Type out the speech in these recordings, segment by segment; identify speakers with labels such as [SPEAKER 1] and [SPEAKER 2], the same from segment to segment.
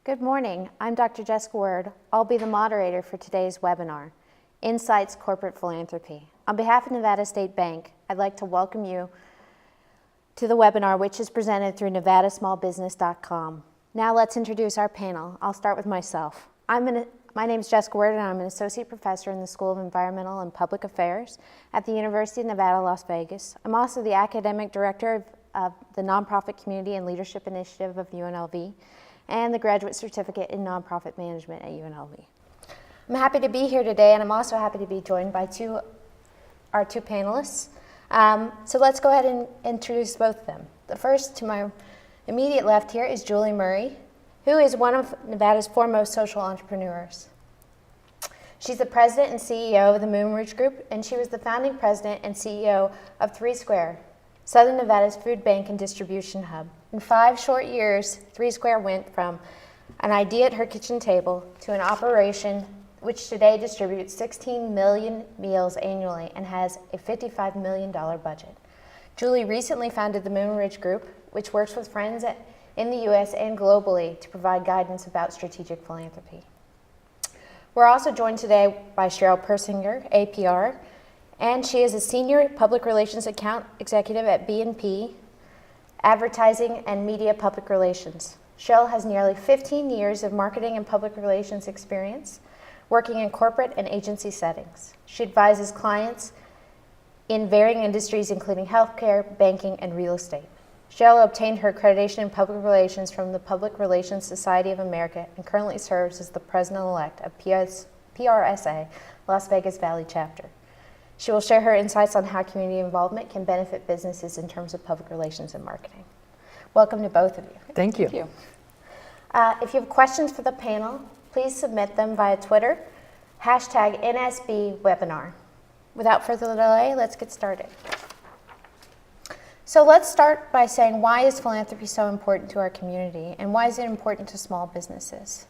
[SPEAKER 1] Good morning. I'm Dr. Jessica Word. I'll be the moderator for today's webinar, Insights Corporate Philanthropy. On behalf of Nevada State Bank, I'd like to welcome you to the webinar, which is presented through nevadasmallbusiness.com. Now let's introduce our panel. I'll start with myself. My name is Jessica Word, and I'm an associate professor in the School of Environmental and Public Affairs at the University of Nevada, Las Vegas. I'm also the academic director of the Nonprofit Community and Leadership Initiative of UNLV and the Graduate Certificate in Nonprofit Management at UNLV. I'm happy to be here today, and I'm also happy to be joined by our two panelists. So let's go ahead and introduce both of them. The first, to my immediate left here, is Julie Murray, who is one of Nevada's foremost social entrepreneurs. She's the president and CEO of the Moon Ridge Group, and she was the founding president and CEO of 3 Square, Southern Nevada's food bank and distribution hub. In 5 short years, 3 Square went from an idea at her kitchen table to an operation which today distributes 16 million meals annually and has a $55 million budget. Julie recently founded the Moon Ridge Group, which works with friends in the U.S. and globally to provide guidance about strategic philanthropy. We're also joined today by Cheryl Persinger, APR, and she is a senior public relations account executive at B&P, Advertising and Media Public Relations. Cheryl has nearly 15 years of marketing and public relations experience, working in corporate and agency settings. She advises clients in varying industries, including healthcare, banking, and real estate. Cheryl obtained her accreditation in public relations from the Public Relations Society of America and currently serves as the president-elect of PRSA, Las Vegas Valley chapter. She will share her insights on how community involvement can benefit businesses in terms of public relations and marketing. Welcome to both of you.
[SPEAKER 2] Thank you.
[SPEAKER 1] If you have questions for the panel, please submit them via Twitter, #NSBWebinar. Without further delay, let's get started. So let's start by saying, why is philanthropy so important to our community, and why is it important to small businesses?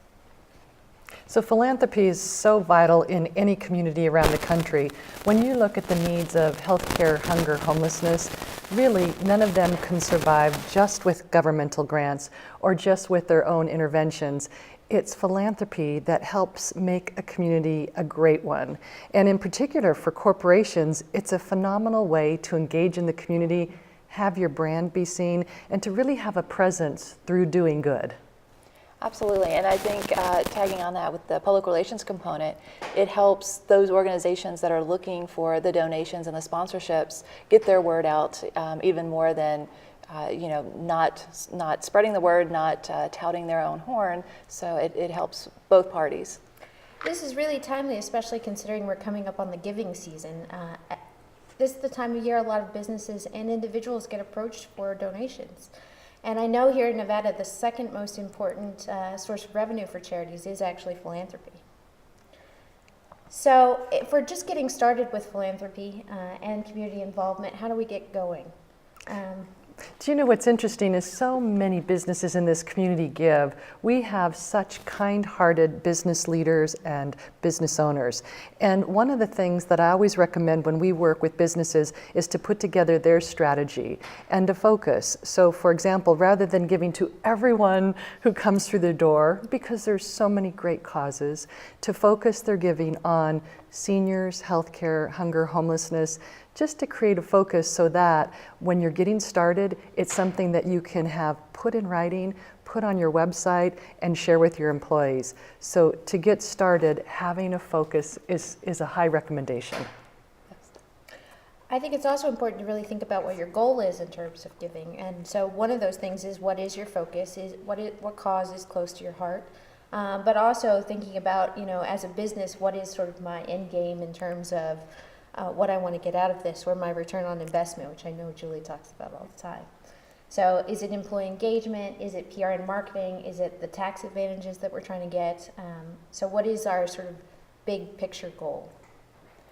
[SPEAKER 2] So philanthropy is so vital in any community around the country. When you look at the needs of healthcare, hunger, homelessness, really none of them can survive just with governmental grants or just with their own interventions. It's philanthropy that helps make a community a great one. And in particular for corporations, it's a phenomenal way to engage in the community, have your brand be seen, and to really have a presence through doing good.
[SPEAKER 3] Absolutely, and I think tagging on that with the public relations component, it helps those organizations that are looking for the donations and the sponsorships get their word out even more than not spreading the word, not touting their own horn. So it helps both parties.
[SPEAKER 1] This is really timely, especially considering we're coming up on the giving season. This is the time of year a lot of businesses and individuals get approached for donations. And I know here in Nevada, the second most important source of revenue for charities is actually philanthropy. So if we're just getting started with philanthropy and community involvement, how do we get going?
[SPEAKER 2] Do you know what's interesting is so many businesses in this community give. We have such kind-hearted business leaders and business owners. And one of the things that I always recommend when we work with businesses is to put together their strategy and to focus. So for example, rather than giving to everyone who comes through the door, because there's so many great causes, to focus their giving on seniors, healthcare, hunger, homelessness, just to create a focus so that when you're getting started, it's something that you can have put in writing, put on your website, and share with your employees. So to get started, having a focus is a high recommendation.
[SPEAKER 1] I think it's also important to really think about what your goal is in terms of giving. And so one of those things is, what is your focus? What cause is close to your heart? But also thinking about, as a business, what is sort of my end game in terms of what I want to get out of this, or my return on investment, which I know Julie talks about all the time. So is it employee engagement? Is it PR and marketing? Is it the tax advantages that we're trying to get? So what is our sort of big picture goal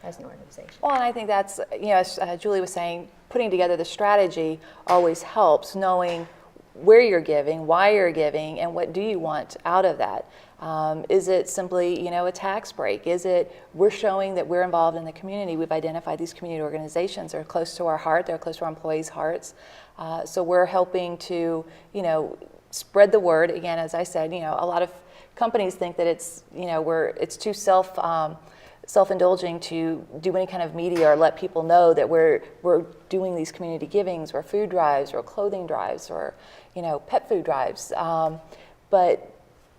[SPEAKER 1] as an organization?
[SPEAKER 3] Well, and I think that's, as Julie was saying, putting together the strategy always helps, knowing where you're giving, why you're giving, and what do you want out of that. Is it simply, a tax break? Is it we're showing that we're involved in the community? We've identified these community organizations. They're close to our heart. They're close to our employees' hearts. So we're helping to, spread the word. Again, as I said, a lot of companies think that it's it's too self-indulging to do any kind of media or let people know that we're doing these community givings or food drives or clothing drives or pet food drives. But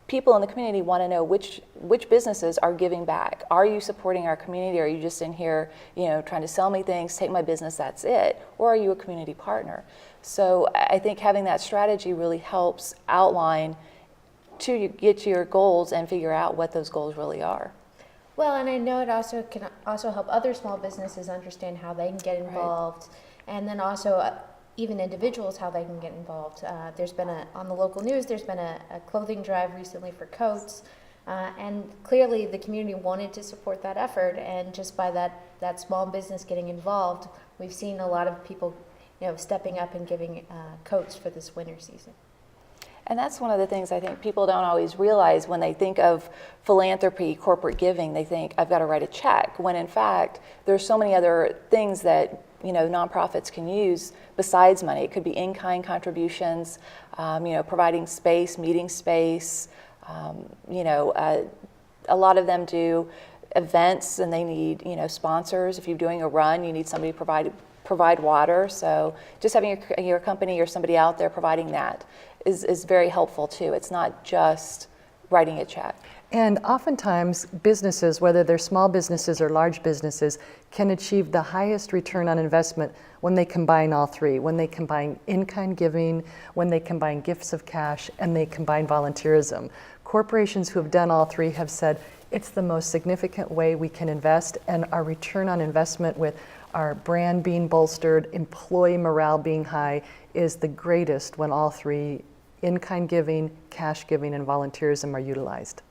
[SPEAKER 3] people in the community want to know which businesses are giving back. Are you supporting our community? Or are you just in here, trying to sell me things, take my business, that's it? Or are you a community partner? So I think having that strategy really helps outline to get to your goals and figure out what those goals really are.
[SPEAKER 1] Well, and I know it also can also help other small businesses understand how they can get involved, and then also even individuals how they can get involved. There's been on the local news, there's been a clothing drive recently for coats, and clearly the community wanted to support that effort, and just by that small business getting involved, we've seen a lot of people stepping up and giving coats for this winter season.
[SPEAKER 3] And that's one of the things I think people don't always realize when they think of philanthropy, corporate giving. They think, I've got to write a check, when in fact there's so many other things that nonprofits can use besides money. It could be in-kind contributions, providing space, meeting space. A lot of them do events and they need sponsors. If you're doing a run, you need somebody to provide water. So just having your company or somebody out there providing that is very helpful too. It's not just writing a check.
[SPEAKER 2] And oftentimes businesses, whether they're small businesses or large businesses, can achieve the highest return on investment when they combine all three, when they combine in-kind giving, when they combine gifts of cash, and they combine volunteerism. Corporations who have done all three have said it's the most significant way we can invest, and our return on investment with our brand being bolstered, employee morale being high, is the greatest when all three, in-kind giving, cash giving, and volunteerism, are utilized.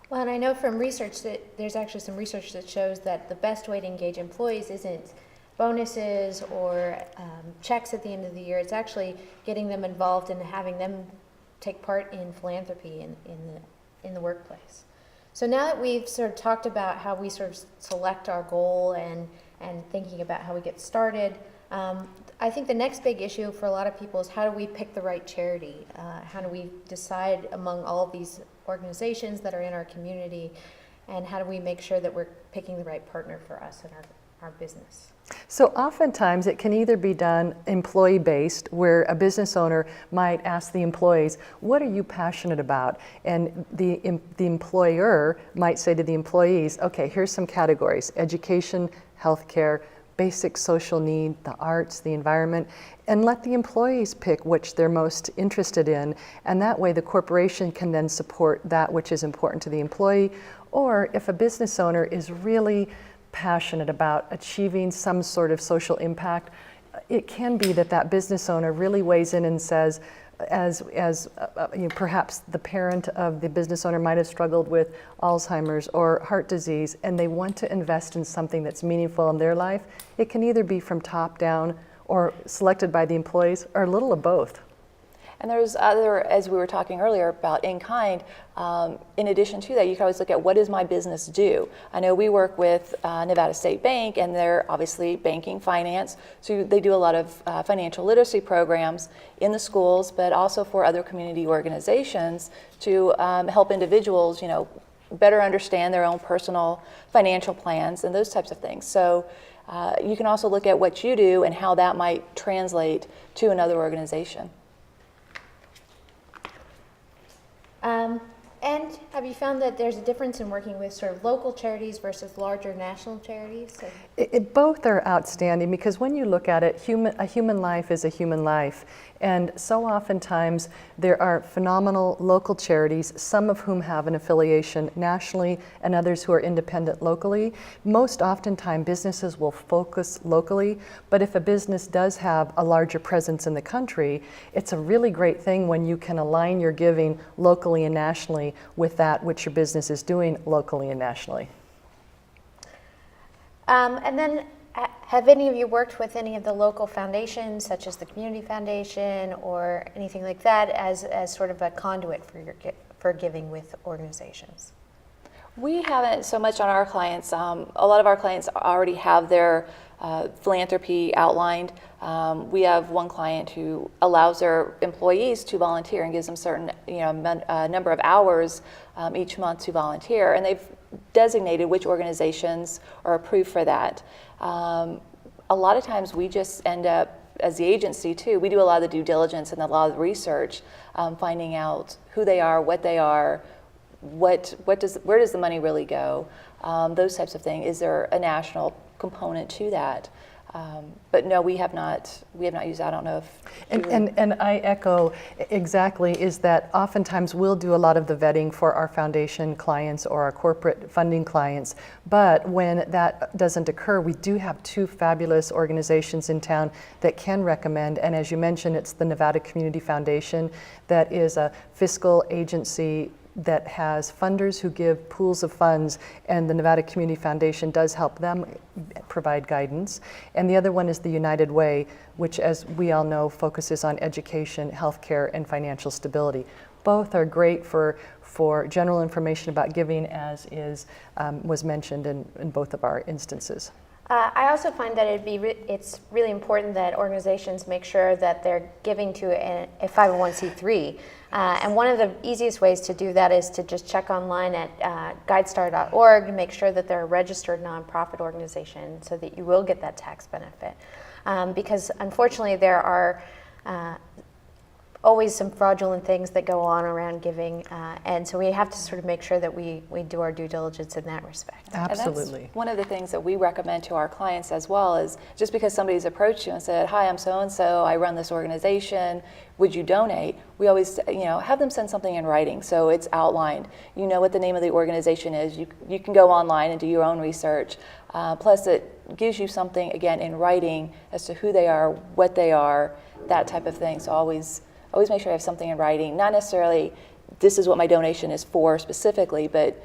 [SPEAKER 1] Well, and I know from research that there's actually some research that shows that the best way to engage employees isn't bonuses or checks at the end of the year. It's actually getting them involved and having them take part in philanthropy in the workplace. So now that we've sort of talked about how we sort of select our goal and thinking about how we get started, I think the next big issue for a lot of people is how do we pick the right charity? How do we decide among all of these organizations that are in our community, and how do we make sure that we're picking the right partner for us and our business?
[SPEAKER 2] So oftentimes it can either be done employee-based, where a business owner might ask the employees, what are you passionate about? And the employer might say to the employees, okay, here's some categories: education, healthcare, basic social need, the arts, the environment, and let the employees pick which they're most interested in, and that way the corporation can then support that which is important to the employee. Or if a business owner is really passionate about achieving some sort of social impact, it can be that business owner really weighs in and says, perhaps the parent of the business owner might have struggled with Alzheimer's or heart disease, and they want to invest in something that's meaningful in their life. It can either be from top down or selected by the employees, or a little of both.
[SPEAKER 3] And there's other, as we were talking earlier about in-kind, in addition to that, you can always look at what does my business do? I know we work with Nevada State Bank, and they're obviously banking, finance, so they do a lot of financial literacy programs in the schools, but also for other community organizations to help individuals, better understand their own personal financial plans and those types of things. So you can also look at what you do and how that might translate to another organization.
[SPEAKER 1] And have you found that there's a difference in working with sort of local charities versus larger national charities?
[SPEAKER 2] Both are outstanding, because when you look at it, a human life is a human life. And so oftentimes there are phenomenal local charities, some of whom have an affiliation nationally and others who are independent locally. Most oftentimes businesses will focus locally, but if a business does have a larger presence in the country, it's a really great thing when you can align your giving locally and nationally with that which your business is doing locally and nationally.
[SPEAKER 1] And then have any of you worked with any of the local foundations, such as the Community Foundation or anything like that, as sort of a conduit for giving with organizations?
[SPEAKER 3] We haven't so much on our clients. A lot of our clients already have their philanthropy outlined. We have one client who allows their employees to volunteer and gives them certain number of hours each month to volunteer, and they've designated which organizations are approved for that. A lot of times we just end up, as the agency too, we do a lot of the due diligence and a lot of the research, finding out who they are, what they are, where does the money really go, those types of things. Is there a national component to that? But no, we have not used that. I don't know if
[SPEAKER 2] and I echo exactly, is that oftentimes we'll do a lot of the vetting for our foundation clients or our corporate funding clients, but when that doesn't occur, we do have two fabulous organizations in town that can recommend, and as you mentioned, it's the Nevada Community Foundation that is a fiscal agency that has funders who give pools of funds, and the Nevada Community Foundation does help them provide guidance. And the other one is the United Way, which, as we all know, focuses on education, healthcare, and financial stability. Both are great for general information about giving, as was mentioned in both of our instances.
[SPEAKER 1] I also find that it's really important that organizations make sure that they're giving to a 501c3. And one of the easiest ways to do that is to just check online at guidestar.org to make sure that they're a registered nonprofit organization so that you will get that tax benefit. Because unfortunately there are always some fraudulent things that go on around giving, and so we have to sort of make sure that we do our due diligence in that respect.
[SPEAKER 2] Absolutely.
[SPEAKER 3] And that's one of the things that we recommend to our clients as well, is just because somebody's approached you and said, "Hi, I'm so-and-so, I run this organization, would you donate?" We always have them send something in writing so it's outlined. You know what the name of the organization is. You can go online and do your own research. Plus it gives you something, again, in writing as to who they are, what they are, that type of thing. So always make sure I have something in writing. Not necessarily this is what my donation is for specifically, but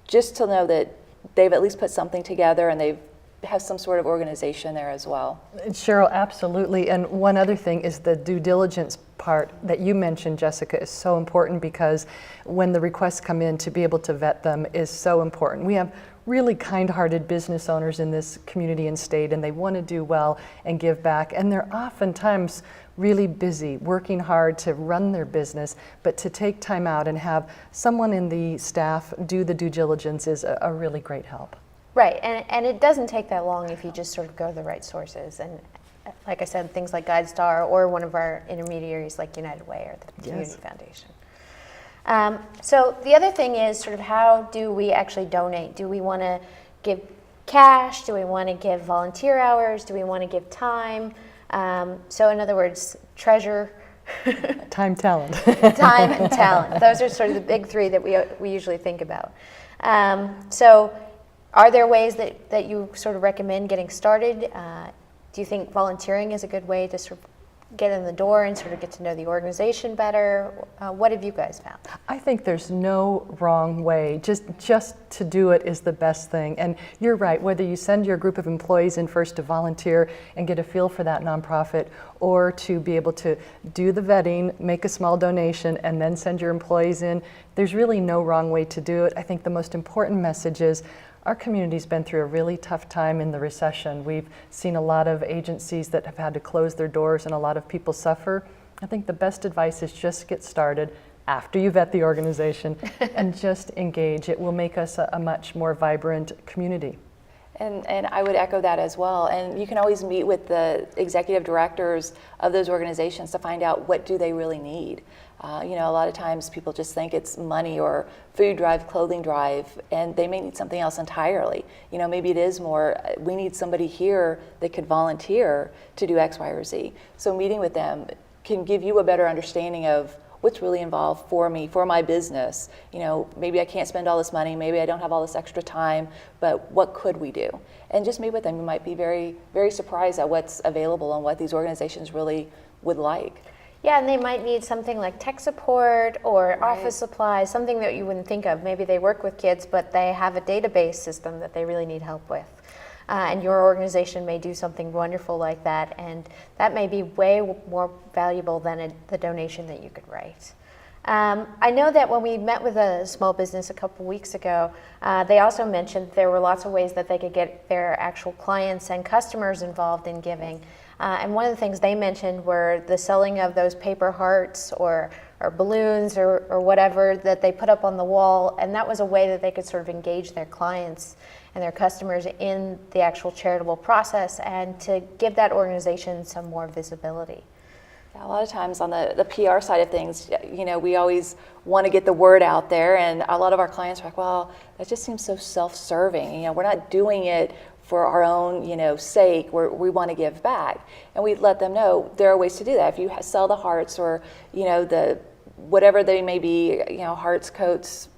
[SPEAKER 3] just to know that they've at least put something together and they have some sort of organization there as well.
[SPEAKER 2] Cheryl, absolutely. And one other thing is the due diligence part that you mentioned, Jessica, is so important, because when the requests come in, to be able to vet them is so important. We have really kind-hearted business owners in this community and state, and they want to do well and give back, and they're oftentimes really busy, working hard to run their business, but to take time out and have someone in the staff do the due diligence is a really great help.
[SPEAKER 1] Right, and it doesn't take that long if you just sort of go to the right sources. And like I said, things like GuideStar or one of our intermediaries like United Way or the Community Foundation. So the other thing is sort of, how do we actually donate? Do we want to give cash? Do we want to give volunteer hours? Do we want to give time? So in other words, treasure,
[SPEAKER 2] Time, talent.
[SPEAKER 1] time, and talent. Those are sort of the big three that we usually think about. So are there ways that you sort of recommend getting started? Do you think volunteering is a good way to sort of get in the door and sort of get to know the organization better? What have you guys found?
[SPEAKER 2] I think there's no wrong way. Just to do it is the best thing. And you're right, whether you send your group of employees in first to volunteer and get a feel for that nonprofit, or to be able to do the vetting, make a small donation, and then send your employees in, there's really no wrong way to do it. I think the most important message is, our community's been through a really tough time in the recession. We've seen a lot of agencies that have had to close their doors, and a lot of people suffer. I think the best advice is just get started after you vet the organization and just engage. It will make us a much more vibrant community.
[SPEAKER 3] And I would echo that as well. And you can always meet with the executive directors of those organizations to find out what do they really need. A lot of times people just think it's money or food drive, clothing drive, and they may need something else entirely. Maybe it is more, we need somebody here that could volunteer to do X, Y, or Z. So meeting with them can give you a better understanding of what's really involved for me, for my business. Maybe I can't spend all this money, maybe I don't have all this extra time, but what could we do? And just meet with them. You might be very, very surprised at what's available and what these organizations really would like.
[SPEAKER 1] Yeah, and they might need something like tech support or office supplies, something that you wouldn't think of. Maybe they work with kids, but they have a database system that they really need help with. And your organization may do something wonderful like that, and that may be way more valuable than the donation that you could write. I know that when we met with a small business a couple weeks ago, they also mentioned there were lots of ways that they could get their actual clients and customers involved in giving. And one of the things they mentioned were the selling of those paper hearts or balloons or whatever that they put up on the wall. And that was a way that they could sort of engage their clients and their customers in the actual charitable process and to give that organization some more visibility.
[SPEAKER 3] A lot of times on the PR side of things, we always want to get the word out there, and a lot of our clients are like, well, that just seems so self-serving. We're not doing it for our own, sake. We want to give back, and we let them know there are ways to do that. If you sell the hearts or, the whatever they may be, hearts, coats,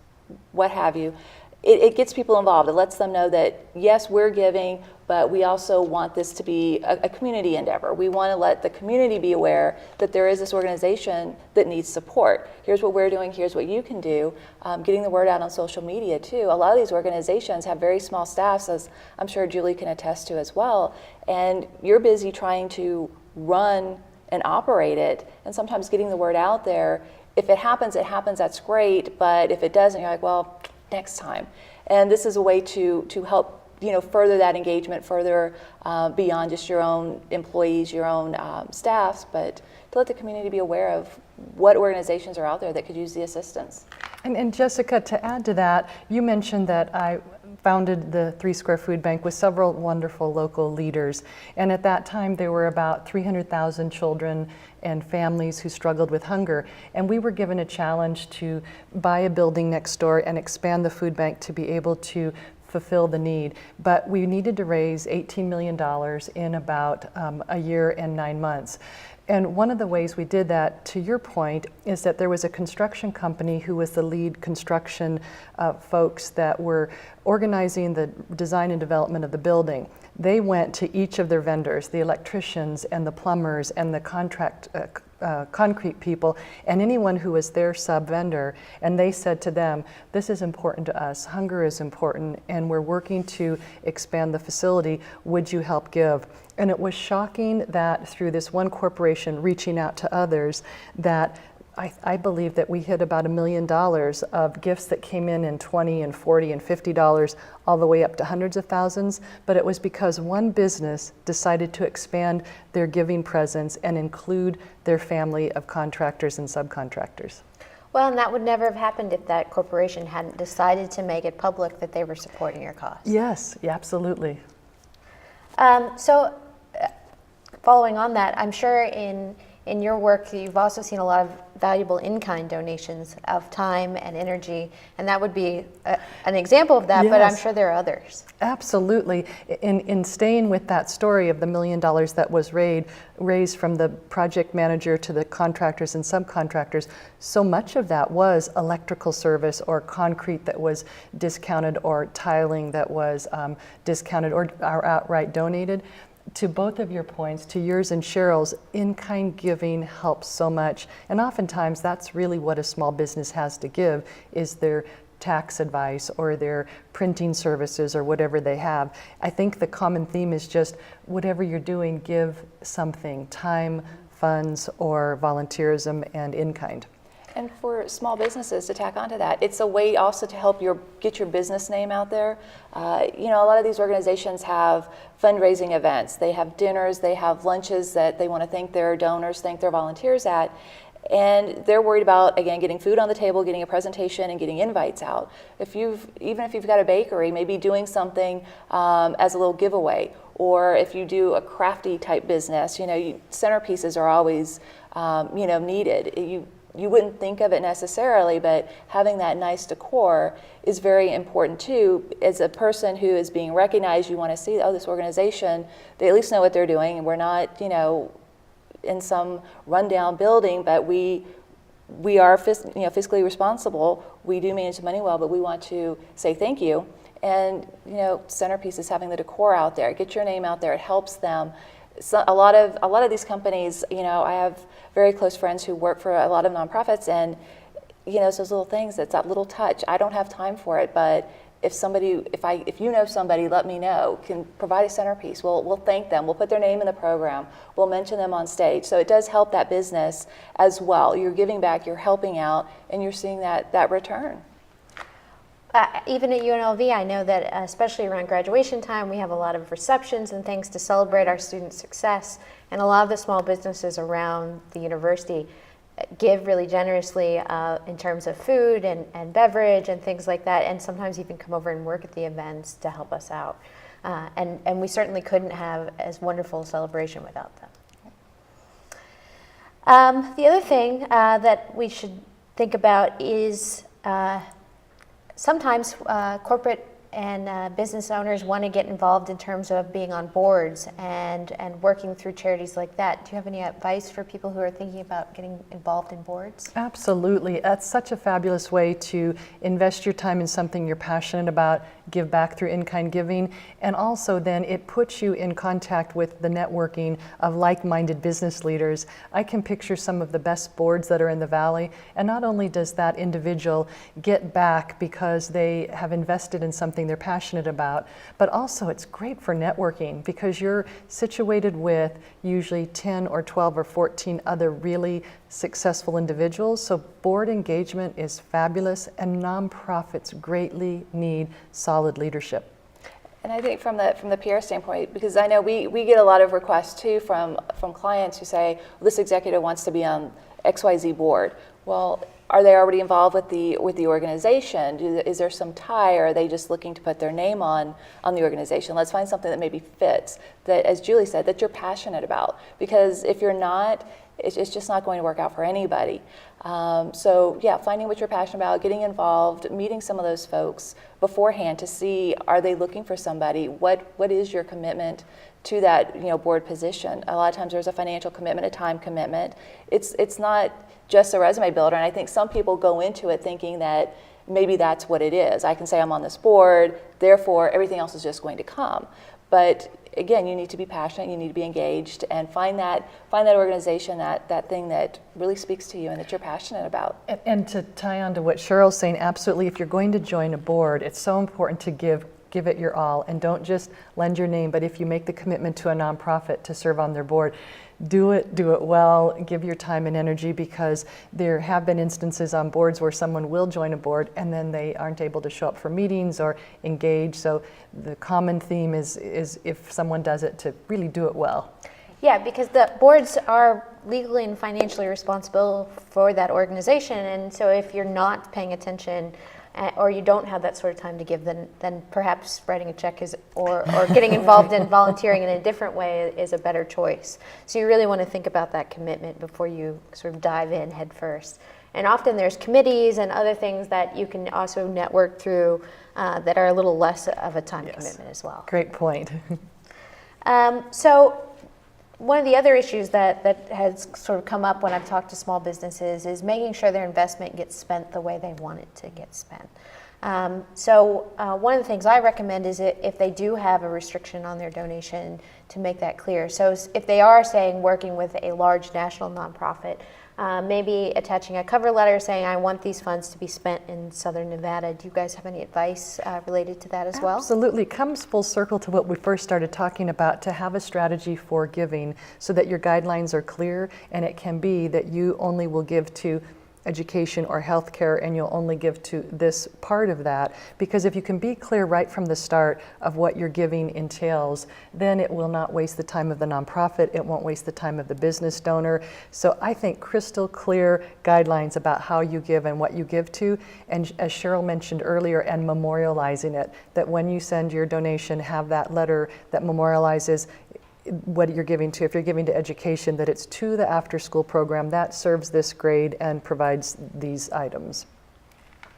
[SPEAKER 3] what have you, it gets people involved. It lets them know that yes, we're giving, but we also want this to be a community endeavor. We want to let the community be aware that there is this organization that needs support. Here's what we're doing, here's what you can do. Getting the word out on social media too. A lot of these organizations have very small staffs, as I'm sure Julie can attest to as well, and you're busy trying to run and operate it, and sometimes getting the word out there. If it happens, that's great, but if it doesn't, you're like, well, next time. And this is a way to help further that engagement further beyond just your own employees, your own staffs, but to let the community be aware of what organizations are out there that could use the assistance.
[SPEAKER 2] And Jessica, to add to that, you mentioned that I founded the 3 Square Food Bank with several wonderful local leaders. And at that time, there were about 300,000 children and families who struggled with hunger. And we were given a challenge to buy a building next door and expand the food bank to be able to fulfill the need. But we needed to raise $18 million in about a year and 9 months. And one of the ways we did that, to your point, is that there was a construction company who was the lead construction folks that were organizing the design and development of the building. They went to each of their vendors, the electricians and the plumbers and the concrete people, and anyone who was their sub-vendor, and they said to them, this is important to us, hunger is important, and we're working to expand the facility, would you help give? And it was shocking that through this one corporation reaching out to others, that I believe that we hit about $1 million of gifts that came in $20 and $40 and $50, all the way up to hundreds of thousands. But it was because one business decided to expand their giving presence and include their family of contractors and subcontractors.
[SPEAKER 1] Well, and that would never have happened if that corporation hadn't decided to make it public that they were supporting your cause.
[SPEAKER 2] Yes, yeah, absolutely.
[SPEAKER 1] Following on that, I'm sure in your work you've also seen a lot of valuable in-kind donations of time and energy, and that would be an example of that, yes. But I'm sure there are others.
[SPEAKER 2] Absolutely. In staying with that story of the $1 million that was raised from the project manager to the contractors and subcontractors, so much of that was electrical service or concrete that was discounted or tiling that was discounted or outright donated. To both of your points, to yours and Cheryl's, in-kind giving helps so much. And oftentimes that's really what a small business has to give, is their tax advice or their printing services or whatever they have. I think the common theme is just whatever you're doing, give something, time, funds, or volunteerism and in-kind.
[SPEAKER 3] And for small businesses to tack onto that, it's a way also to help get your business name out there. A lot of these organizations have fundraising events. They have dinners, they have lunches that they want to thank their donors, thank their volunteers at. And they're worried about, again, getting food on the table, getting a presentation, and getting invites out. Even if you've got a bakery, maybe doing something as a little giveaway. Or if you do a crafty type business, centerpieces are always, needed. You wouldn't think of it necessarily, but having that nice decor is very important too. As a person who is being recognized, you want to see, this organization, they at least know what they're doing, and we're not, in some rundown building, but we are fiscally responsible. We do manage the money well, but we want to say thank you. And centerpiece is having the decor out there. Get your name out there. It helps them. So a lot of these companies, I have very close friends who work for a lot of nonprofits, and it's those little things, it's that little touch. I don't have time for it, but if you know somebody, let me know, can provide a centerpiece. We'll thank them. We'll put their name in the program. We'll mention them on stage. So it does help that business as well. You're giving back, you're helping out, and you're seeing that return.
[SPEAKER 1] Even at UNLV, I know that especially around graduation time, we have a lot of receptions and things to celebrate our students' success. And a lot of the small businesses around the university give really generously in terms of food and beverage and things like that, and sometimes even come over and work at the events to help us out. And we certainly couldn't have as wonderful a celebration without them. The other thing that we should think about is sometimes corporate and business owners want to get involved in terms of being on boards and working through charities like that. Do you have any advice for people who are thinking about getting involved in boards?
[SPEAKER 2] Absolutely. That's such a fabulous way to invest your time in something you're passionate about, give back through in-kind giving, and also then it puts you in contact with the networking of like-minded business leaders. I can picture some of the best boards that are in the Valley, and not only does that individual get back because they have invested in something they're passionate about, but also it's great for networking because you're situated with usually 10 or 12 or 14 other really successful individuals. So board engagement is fabulous, and nonprofits greatly need solid leadership.
[SPEAKER 3] And I think from the PR standpoint, because I know we get a lot of requests too from clients who say, well, this executive wants to be on XYZ board. Well, are they already involved with the organization? Is there some tie, or are they just looking to put their name on the organization? Let's find something that maybe fits, that, as Julie said, that you're passionate about. Because if you're not, it's just not going to work out for anybody. So yeah, finding what you're passionate about, getting involved, meeting some of those folks beforehand to see, are they looking for somebody? What is your commitment to that board position? A lot of times there's a financial commitment, a time commitment. It's not just a resume builder, and I think some people go into it thinking that maybe that's what it is. I can say I'm on this board, therefore everything else is just going to come. But again, you need to be passionate, you need to be engaged, and find that organization, that thing that really speaks to you and that you're passionate about.
[SPEAKER 2] And to tie on to what Cheryl's saying, absolutely, if you're going to join a board, it's so important to give it your all, and don't just lend your name, but if you make the commitment to a nonprofit to serve on their board, do it well, give your time and energy, because there have been instances on boards where someone will join a board and then they aren't able to show up for meetings or engage. So the common theme is if someone does it, to really do it well.
[SPEAKER 1] Yeah, because the boards are legally and financially responsible for that organization, and so if you're not paying attention or you don't have that sort of time to give, then perhaps writing a check or getting involved in volunteering in a different way is a better choice. So you really want to think about that commitment before you sort of dive in head first. And often there's committees and other things that you can also network through that are a little less of a time commitment as well.
[SPEAKER 2] Great point.
[SPEAKER 1] So one of the other issues that has sort of come up when I've talked to small businesses is making sure their investment gets spent the way they want it to get spent. So one of the things I recommend is if they do have a restriction on their donation, to make that clear. So if they are, saying, working with a large national nonprofit, maybe attaching a cover letter saying, I want these funds to be spent in Southern Nevada. Do you guys have any advice related to that as well?
[SPEAKER 2] Absolutely. It comes full circle to what we first started talking about, to have a strategy for giving so that your guidelines are clear, and it can be that you only will give to education or healthcare, and you'll only give to this part of that. Because if you can be clear right from the start of what your giving entails, then it will not waste the time of the nonprofit, it won't waste the time of the business donor. So I think crystal clear guidelines about how you give and what you give to, and as Cheryl mentioned earlier, and memorializing it, that when you send your donation, have that letter that memorializes what you're giving to. If you're giving to education, that it's to the after-school program that serves this grade and provides these items.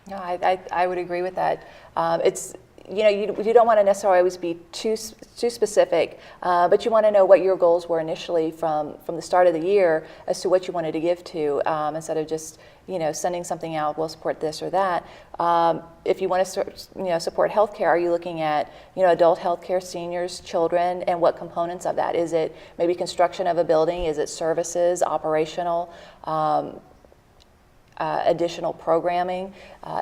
[SPEAKER 3] No, I would agree with that. It's you don't want to necessarily always be too specific, but you want to know what your goals were initially from the start of the year as to what you wanted to give to, instead of just sending something out, we'll support this or that. If you want to support healthcare, are you looking at adult healthcare, seniors, children, and what components of that? Is it maybe construction of a building? Is it services, operational? additional programming.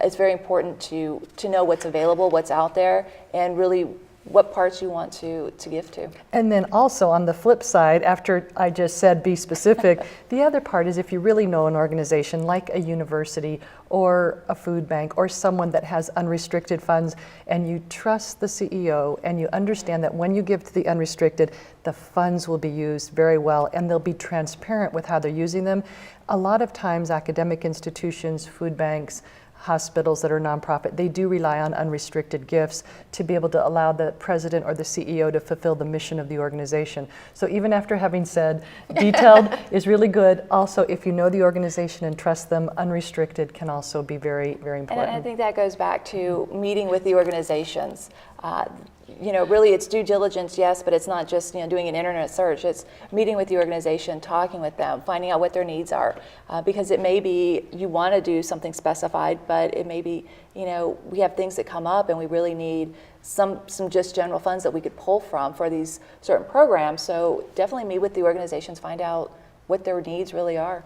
[SPEAKER 3] It's very important to know what's available, what's out there, and really what parts you want to give to.
[SPEAKER 2] And then also on the flip side, after I just said be specific, the other part is if you really know an organization like a university or a food bank or someone that has unrestricted funds, and you trust the CEO and you understand that when you give to the unrestricted, the funds will be used very well and they'll be transparent with how they're using them. A lot of times academic institutions, food banks, hospitals that are nonprofit, they do rely on unrestricted gifts to be able to allow the president or the CEO to fulfill the mission of the organization. So even after having said detailed is really good, also if you know the organization and trust them, unrestricted can also be very, very important.
[SPEAKER 3] And I think that goes back to meeting with the organizations. Really it's due diligence, yes, but it's not just doing an internet search. It's meeting with the organization, talking with them, finding out what their needs are, because it may be you want to do something specified, but it may be we have things that come up and we really need some just general funds that we could pull from for these certain programs. So definitely meet with the organizations, find out what their needs really are.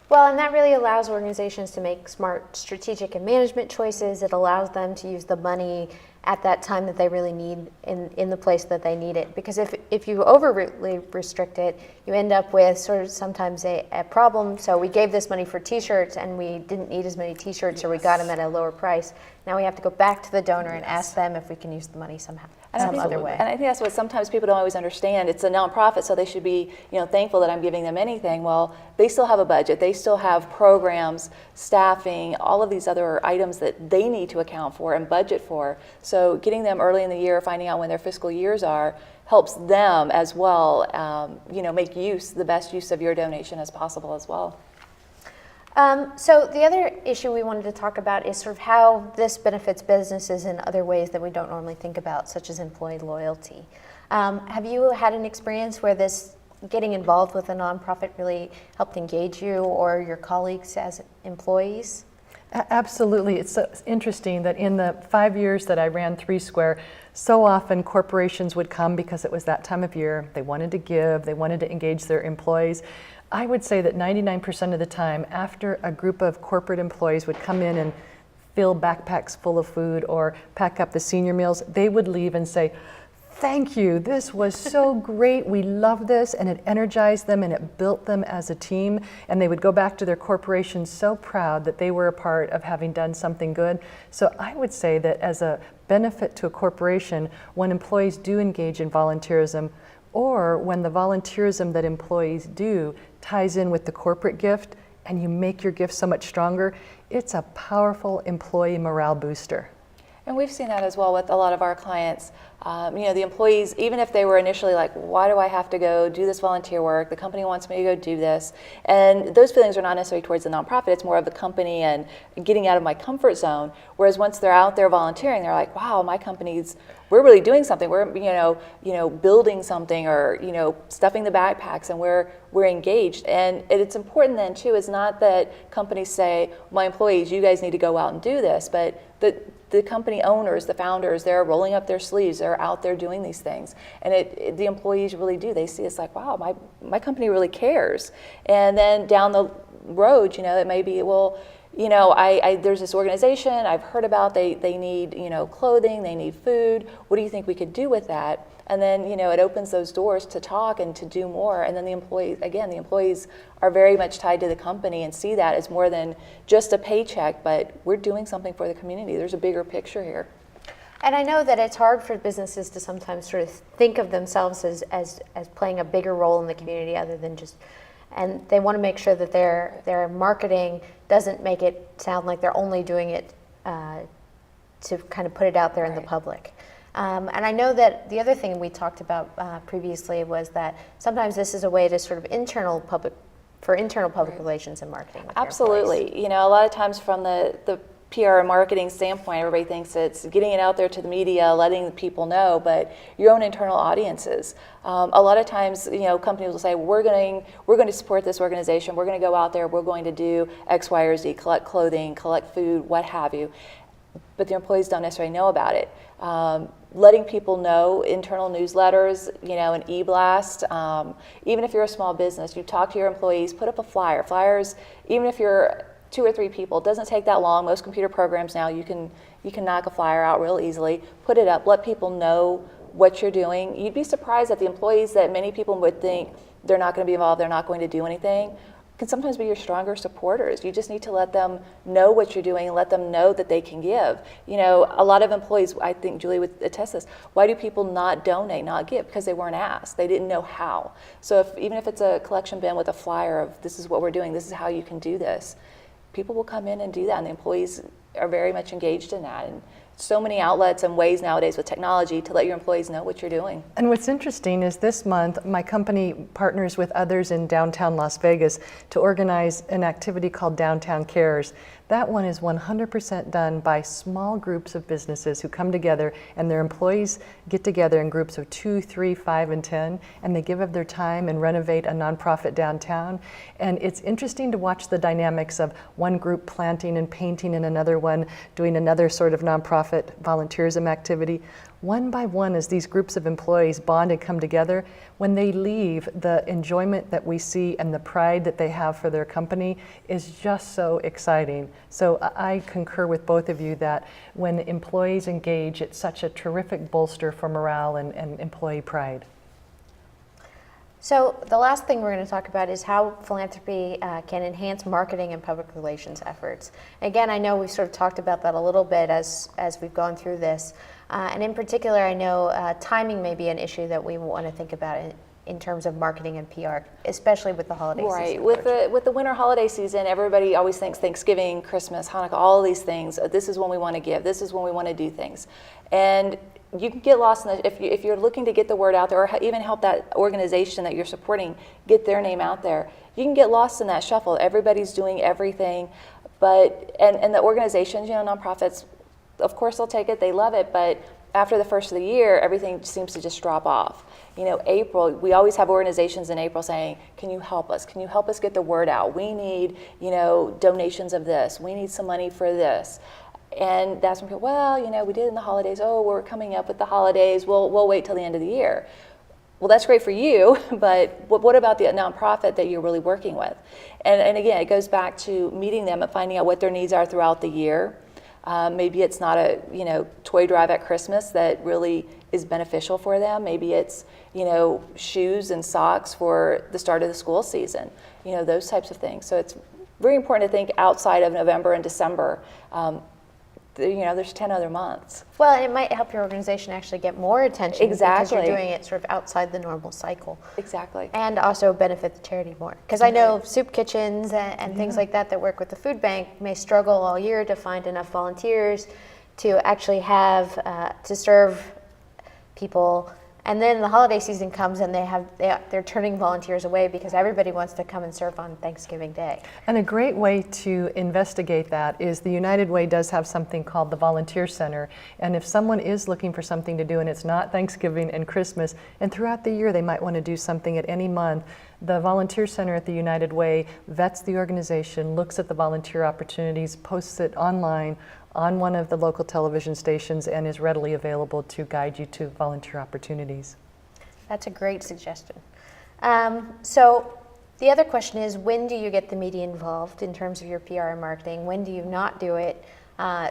[SPEAKER 1] Well, and that really allows organizations to make smart strategic and management choices. It allows them to use the money at that time that they really need in the place that they need it. Because if you overly restrict it, you end up with sort of sometimes a problem. So we gave this money for t-shirts and we didn't need as many t-shirts, or we got them at a lower price. Now we have to go back to the donor and ask them if we can use the money somehow, some other way.
[SPEAKER 3] And I think that's what sometimes people don't always understand. It's a nonprofit, so they should be thankful that I'm giving them anything. Well, they still have a budget. They still have programs, staffing, all of these other items that they need to account for and budget for. So getting them early in the year, finding out when their fiscal years are, helps them as well, make the best use of your donation as possible as well.
[SPEAKER 1] So the other issue we wanted to talk about is sort of how this benefits businesses in other ways that we don't normally think about, such as employee loyalty. Have you had an experience where this getting involved with a nonprofit really helped engage you or your colleagues as employees?
[SPEAKER 2] Absolutely. It's so interesting that in the 5 years that I ran 3 Square, so often corporations would come because it was that time of year. They wanted to give, they wanted to engage their employees. I would say that 99% of the time, after a group of corporate employees would come in and fill backpacks full of food or pack up the senior meals, they would leave and say, "Thank you, this was so great, we love this," and it energized them and it built them as a team, and they would go back to their corporation so proud that they were a part of having done something good. So I would say that as a benefit to a corporation, when employees do engage in volunteerism, or when the volunteerism that employees do ties in with the corporate gift and you make your gift so much stronger, it's a powerful employee morale booster.
[SPEAKER 3] And we've seen that as well with a lot of our clients. The employees, even if they were initially like, why do I have to go do this volunteer work? The company wants me to go do this. And those feelings are not necessarily towards the nonprofit. It's more of the company and getting out of my comfort zone. Whereas once they're out there volunteering, they're like, wow, my company's, we're really doing something. We're, building something or, stuffing the backpacks, and we're engaged. And it's important then too, is not that companies say, my employees, you guys need to go out and do this, but the company owners, the founders, they're rolling up their sleeves, they're out there doing these things. And the employees really do. They see it's like, wow, my company really cares. And then down the road, it may be, well, there's this organization I've heard about, they need, clothing, they need food. What do you think we could do with that? And then, it opens those doors to talk and to do more. And then the employees are very much tied to the company and see that as more than just a paycheck, but we're doing something for the community. There's a bigger picture here.
[SPEAKER 1] And I know that it's hard for businesses to sometimes sort of think of themselves as playing a bigger role in the community other than just, and they want to make sure that their marketing doesn't make it sound like they're only doing it to kind of put it out there in the public. And I know that the other thing we talked about previously was that sometimes this is a way to sort of internal public relations and marketing. With
[SPEAKER 3] Absolutely. A lot of times from the PR and marketing standpoint, everybody thinks it's getting it out there to the media, letting the people know, but your own internal audiences. A lot of times, companies will say, we're going to support this organization, we're going to go out there, we're going to do X, Y, or Z, collect clothing, collect food, what have you. But the employees don't necessarily know about it. Letting people know, internal newsletters, an e-blast. Even if you're a small business, you talk to your employees, put up a flyer. Flyers, even if you're 2 or 3 people. It doesn't take that long. Most computer programs now, you can knock a flyer out real easily, put it up, let people know what you're doing. You'd be surprised that the employees that many people would think they're not going to be involved, they're not going to do anything, can sometimes be your stronger supporters. You just need to let them know what you're doing and let them know that they can give. You know, a lot of employees, I think Julie would attest this, why do people not donate, not give? Because they weren't asked. They didn't know how. So even if it's a collection bin with a flyer of this is what we're doing, this is how you can do this, people will come in and do that, and the employees are very much engaged in that. And so many outlets and ways nowadays with technology to let your employees know what you're doing.
[SPEAKER 2] And what's interesting is this month, my company partners with others in downtown Las Vegas to organize an activity called Downtown Cares. That one is 100% done by small groups of businesses who come together, and their employees get together in groups of 2, 3, 5, and 10, and they give of their time and renovate a nonprofit downtown. And it's interesting to watch the dynamics of one group planting and painting and another one doing another sort of nonprofit volunteerism activity. One by one, as these groups of employees bond and come together, when they leave, the enjoyment that we see and the pride that they have for their company is just so exciting. So I concur with both of you that when employees engage, it's such a terrific bolster for morale and employee pride.
[SPEAKER 1] So the last thing we're going to talk about is how philanthropy can enhance marketing and public relations efforts. Again, I know we've sort of talked about that a little bit as we've gone through this. And in particular, I know timing may be an issue that we want to think about in terms of marketing and PR, especially with the holiday season.
[SPEAKER 3] Right. With the winter holiday season, everybody always thinks Thanksgiving, Christmas, Hanukkah, all of these things. This is when we want to give. This is when we want to do things. And you can get lost in if you're looking to get the word out there, or even help that organization that you're supporting get their name out there. You can get lost in that shuffle. Everybody's doing everything, but and the organizations, you know, nonprofits, of course they'll take it, they love it, but after the first of the year, everything seems to just drop off. You know, April, we always have organizations in April saying, can you help us? Can you help us get the word out? We need, you know, donations of this. We need some money for this. And that's when people, well, you know, we did in the holidays. Oh, we're coming up with the holidays. We'll wait till the end of the year. Well, that's great for you, but what about the nonprofit that you're really working with? And again, it goes back to meeting them and finding out what their needs are throughout the year. Maybe it's not a, you know, toy drive at Christmas that really is beneficial for them. Maybe it's, you know, shoes and socks for the start of the school season. You know, those types of things. So it's very important to think outside of November and December. You know, there's 10 other months.
[SPEAKER 1] Well, and it might help your organization actually get more attention.
[SPEAKER 3] Exactly.
[SPEAKER 1] Because you're doing it sort of outside the normal cycle.
[SPEAKER 3] Exactly.
[SPEAKER 1] And also benefit the charity more. Because I know soup kitchens and things like that work with the food bank may struggle all year to find enough volunteers to actually have, to serve people. And then the holiday season comes and they're turning volunteers away because everybody wants to come and serve on Thanksgiving Day.
[SPEAKER 2] And a great way to investigate that is the United Way does have something called the Volunteer Center. And if someone is looking for something to do and it's not Thanksgiving and Christmas, and throughout the year they might want to do something at any month, the Volunteer Center at the United Way vets the organization, looks at the volunteer opportunities, posts it online on one of the local television stations, and is readily available to guide you to volunteer opportunities.
[SPEAKER 1] That's a great suggestion. So the other question is, when do you get the media involved in terms of your PR and marketing? When do you not do it?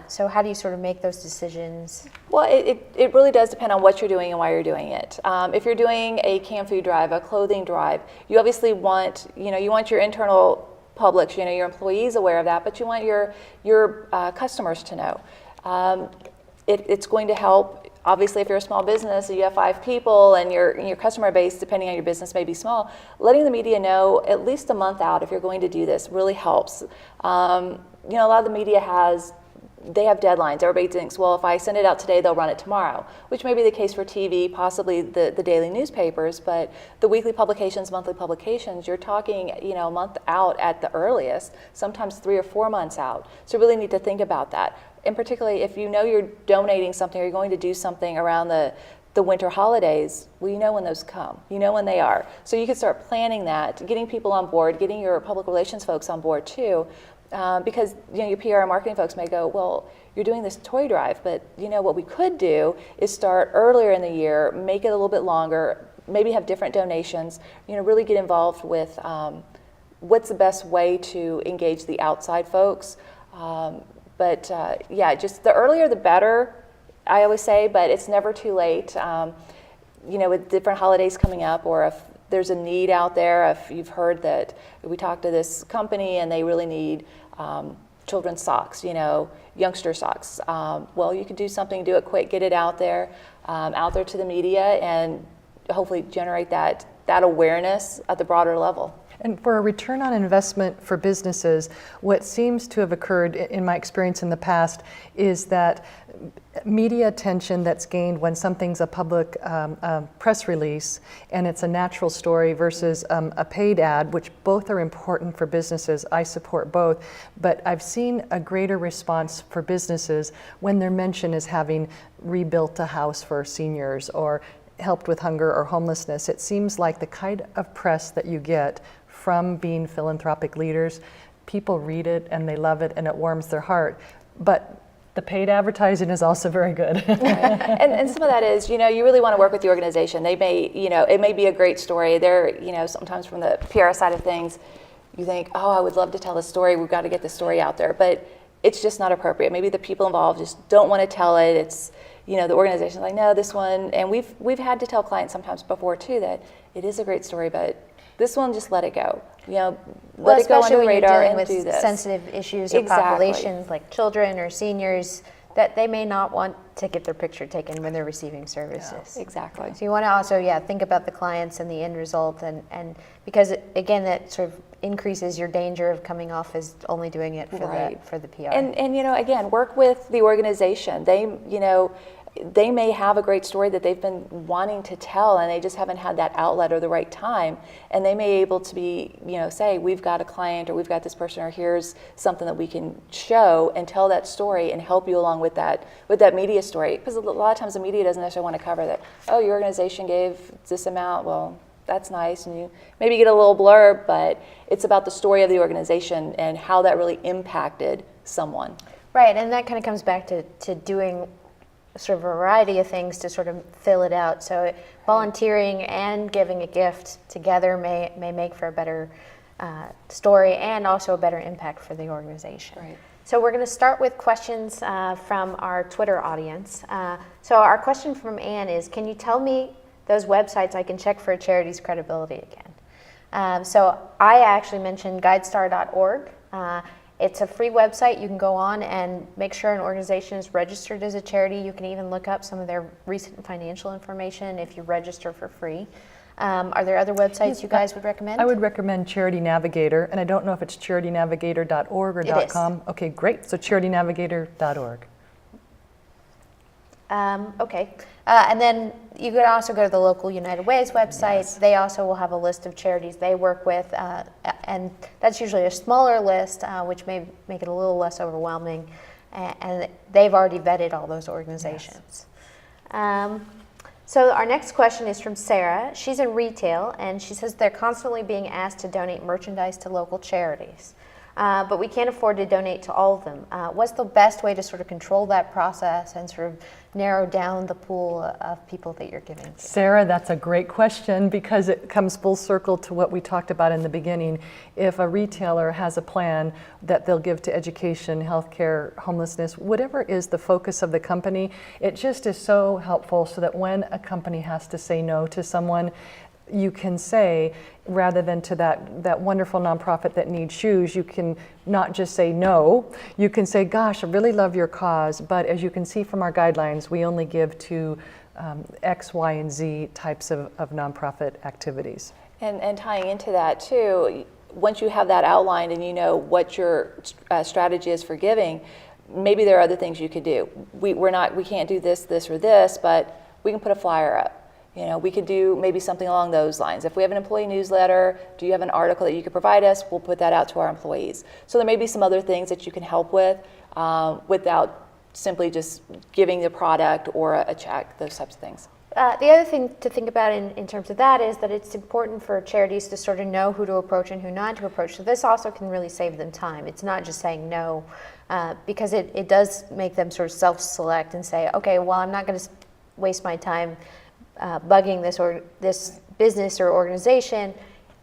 [SPEAKER 1] So how do you sort of make those decisions?
[SPEAKER 3] Well, it really does depend on what you're doing and why you're doing it. If you're doing a canned food drive, a clothing drive, you obviously want, you know, you want your internal public, you know, your employees aware of that, but you want your customers to know. It's going to help. Obviously, if you're a small business, you have 5 people, and your customer base, depending on your business, may be small. Letting the media know at least a month out if you're going to do this really helps. You know, a lot of the media they have deadlines. Everybody thinks, well, if I send it out today, they'll run it tomorrow, which may be the case for TV, possibly the daily newspapers, but the weekly publications, monthly publications, you're talking, you know, a month out at the earliest, sometimes 3 or 4 months out. So you really need to think about that. And particularly if you know you're donating something or you're going to do something around the winter holidays, well, you know when those come. You know when they are. So you can start planning that, getting people on board, getting your public relations folks on board too. Because, you know, your PR and marketing folks may go, well, you're doing this toy drive, but you know what we could do is start earlier in the year, make it a little bit longer, maybe have different donations, you know, really get involved with what's the best way to engage the outside folks. Yeah, just the earlier the better, I always say, but it's never too late. With different holidays coming up, or if there's a need out there, if you've heard that we talked to this company and they really need children's socks, youngster socks. Well, you could do something, do it quick, get it out there to the media, and hopefully generate that awareness at the broader level.
[SPEAKER 2] And for a return on investment for businesses, what seems to have occurred in my experience in the past is that media attention that's gained when something's a public press release and it's a natural story versus a paid ad, which both are important for businesses. I support both, but I've seen a greater response for businesses when they're mentioned as having rebuilt a house for seniors or helped with hunger or homelessness. It seems like the kind of press that you get from being philanthropic leaders, people read it and they love it and it warms their heart. But the paid advertising is also very good.
[SPEAKER 3] and some of that is, you really want to work with the organization. They may, it may be a great story. They're, sometimes from the PR side of things, you think, oh, I would love to tell this story. We've got to get this story out there. But it's just not appropriate. Maybe the people involved just don't want to tell it. It's, the organization's like, no, this one, and we've had to tell clients sometimes before too that it is a great story, but this one, just let it go. Let it go under the radar and do this.
[SPEAKER 1] Sensitive issues or populations like children or seniors that they may not want to get their picture taken when they're receiving services.
[SPEAKER 3] Yeah, exactly.
[SPEAKER 1] So you want to also, think about the clients and the end result, and because again, that sort of increases your danger of coming off as only doing it for the PR.
[SPEAKER 3] And again, work with the organization. They may have a great story that they've been wanting to tell and they just haven't had that outlet or the right time, and they may be able to be, say, we've got a client or we've got this person or here's something that we can show and tell that story and help you along with that media story, because a lot of times the media doesn't necessarily want to cover that. Oh, your organization gave this amount. Well, that's nice, and you maybe get a little blurb, but it's about the story of the organization and how that really impacted someone.
[SPEAKER 1] Right, and that kind of comes back to doing sort of a variety of things to sort of fill it out. So volunteering and giving a gift together may make for a better story and also a better impact for the organization.
[SPEAKER 3] Right.
[SPEAKER 1] So we're going to start with questions from our Twitter audience. So our question from Anne is, can you tell me those websites I can check for a charity's credibility again? So I actually mentioned guidestar.org. It's a free website. You can go on and make sure an organization is registered as a charity. You can even look up some of their recent financial information if you register for free. Are there other websites you guys would recommend?
[SPEAKER 2] I would recommend Charity Navigator, and I don't know if it's charitynavigator.org or .com. Okay, great. So charitynavigator.org.
[SPEAKER 1] Okay. And then you could also go to the local United Way's website.
[SPEAKER 2] Yes.
[SPEAKER 1] They also will have a list of charities they work with, and that's usually a smaller list, which may make it a little less overwhelming. And they've already vetted all those organizations. Yes. So our next question is from Sarah. She's in retail, and she says they're constantly being asked to donate merchandise to local charities. But we can't afford to donate to all of them. What's the best way to sort of control that process and sort of narrow down the pool of people that you're giving to?
[SPEAKER 2] Sarah, that's a great question because it comes full circle to what we talked about in the beginning. If a retailer has a plan that they'll give to education, healthcare, homelessness, whatever is the focus of the company, it just is so helpful so that when a company has to say no to someone, you can say, rather than to that wonderful nonprofit that needs shoes, you can not just say no, you can say, gosh, I really love your cause, but as you can see from our guidelines, we only give to X, Y, and Z types of nonprofit activities.
[SPEAKER 3] And tying into that too, once you have that outlined and you know what your strategy is for giving, maybe there are other things you could do. We can't do this, or this, but we can put a flyer up. We could do maybe something along those lines. If we have an employee newsletter, do you have an article that you could provide us? We'll put that out to our employees. So there may be some other things that you can help with without simply just giving the product or a check, those types of things.
[SPEAKER 1] The other thing to think about in terms of that is that it's important for charities to sort of know who to approach and who not to approach. So this also can really save them time. It's not just saying no, because it does make them sort of self-select and say, okay, well, I'm not going to waste my time bugging this business or organization.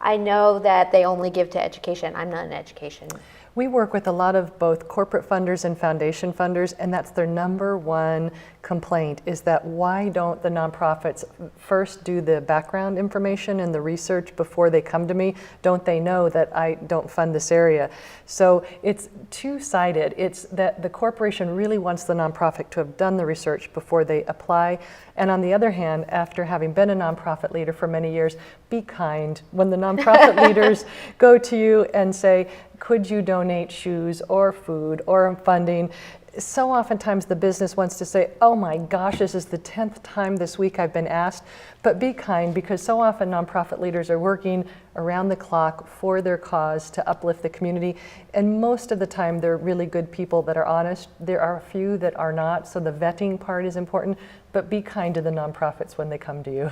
[SPEAKER 1] I know that they only give to education. I'm not in education.
[SPEAKER 2] We work with a lot of both corporate funders and foundation funders, and that's their number one complaint, is that why don't the nonprofits first do the background information and the research before they come to me? Don't they know that I don't fund this area? So it's two-sided. It's that the corporation really wants the nonprofit to have done the research before they apply. And on the other hand, after having been a nonprofit leader for many years, be kind. When the nonprofit leaders go to you and say, could you donate shoes or food or funding? So oftentimes the business wants to say, oh my gosh, this is the 10th time this week I've been asked. But be kind, because so often nonprofit leaders are working around the clock for their cause to uplift the community. And most of the time they're really good people that are honest. There are a few that are not, so the vetting part is important. But be kind to the nonprofits when they come to you.